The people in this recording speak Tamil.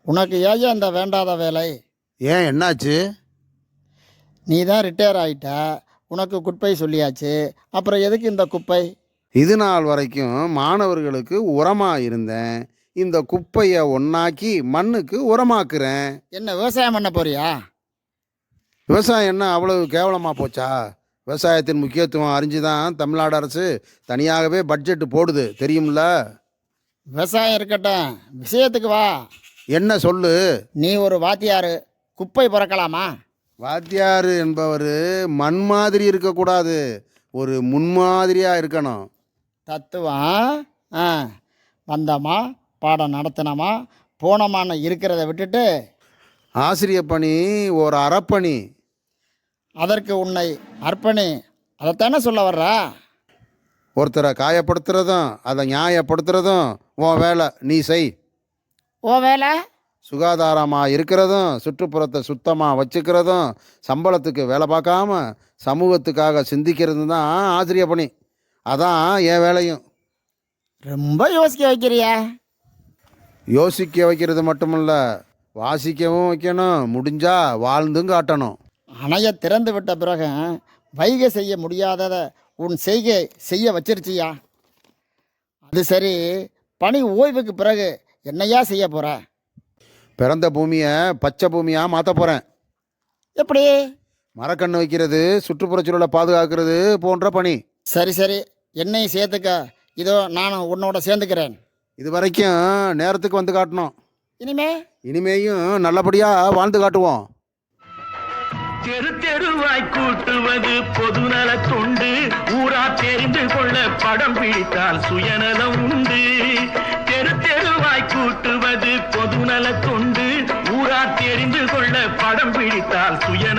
உனக்கு ஏன் இந்த வேண்டாத வேலை? ஏன் என்னாச்சு? நீ தான் ரிட்டையர் ஆகிட்ட, உனக்கு குப்பை சொல்லியாச்சு, அப்புறம் எதுக்கு இந்த குப்பை? இது நாள் வரைக்கும் மாணவர்களுக்கு உரமாக இருந்தேன். இந்த குப்பையை ஒன்னாக்கி மண்ணுக்கு உரமாக்குறேன். என்ன விவசாயம் பண்ண போறியா? விவசாயம் என்ன அவ்வளவு கேவலமாக போச்சா? விவசாயத்தின் முக்கியத்துவம் அறிஞ்சு தான் தமிழ்நாடு அரசு தனியாகவே பட்ஜெட் போடுது, தெரியும்ல? விவசாயம் இருக்கட்டும், விஷயத்துக்கு வா. என்ன சொல்லு? நீ ஒரு வாத்தியாரு, குப்பை பிறக்கலாமா? வாத்தியார் என்பவர் மண் மாதிரி இருக்கக்கூடாது, ஒரு முன்மாதிரியாக இருக்கணும். தத்துவம். ஆ, வந்தோமா, பாடம் நடத்தினோமா, போனோமான்னு இருக்கிறத விட்டுட்டு ஆசிரியர் பணி ஒரு அறப்பணி. அதற்கு உன்னை அர்ப்பணி, அதைத்தானே சொல்ல வர்றா? ஒருத்தரை காயப்படுத்துறதும் அதை நியாயப்படுத்துறதும் உன் வேலை, நீ செய். ஓ வேலை? சுகாதாரமாக இருக்கிறதும் சுற்றுப்புறத்தை சுத்தமாக வச்சுக்கிறதும் சம்பளத்துக்கு வேலை பார்க்காம சமூகத்துக்காக சிந்திக்கிறது தான் ஆசிரியர் பணி. அதான் என் வேலையும். ரொம்ப யோசிக்க வைக்கிறியா? யோசிக்க வைக்கிறது மட்டுமில்ல, வாசிக்கவும் வைக்கணும், முடிஞ்சா வாழ்ந்தும் காட்டணும். அணைய திறந்து விட்ட பிறகு வைகை செய்ய முடியாததை உன் செய்கை செய்ய வச்சிருச்சியா? அது சரி, பணி ஓய்வுக்கு பிறகு என்னையா செய்ய போற? பிறந்த பூமியை பச்சை பூமியாக மாற்ற போகிறேன். எப்படி? மரக்கன்று வைக்கிறது, சுற்றுப்புறச் சூழலை பாதுகாக்கிறது போன்ற பணி. சரி சரி, என்னையும் சேர்த்துக்க. இதோ நானும் உன்னோட சேர்ந்துக்கிறேன். இது வரைக்கும் நேரத்துக்கு வந்து காட்டணும், இனிமேயும் நல்லபடியாக வாழ்ந்து காட்டுவோம். தெரு தெருவாய் கூட்டுவது பொதுநல தொண்டு, ஊரா தெரிந்து கொள்ள படம் பிடித்தால் சுயநலம் உண்டு. தெரு தெருவாய் கூட்டுவது பொதுநல தொண்டு, ஊரா தெரிந்து கொள்ள படம் பிடித்தால் சுய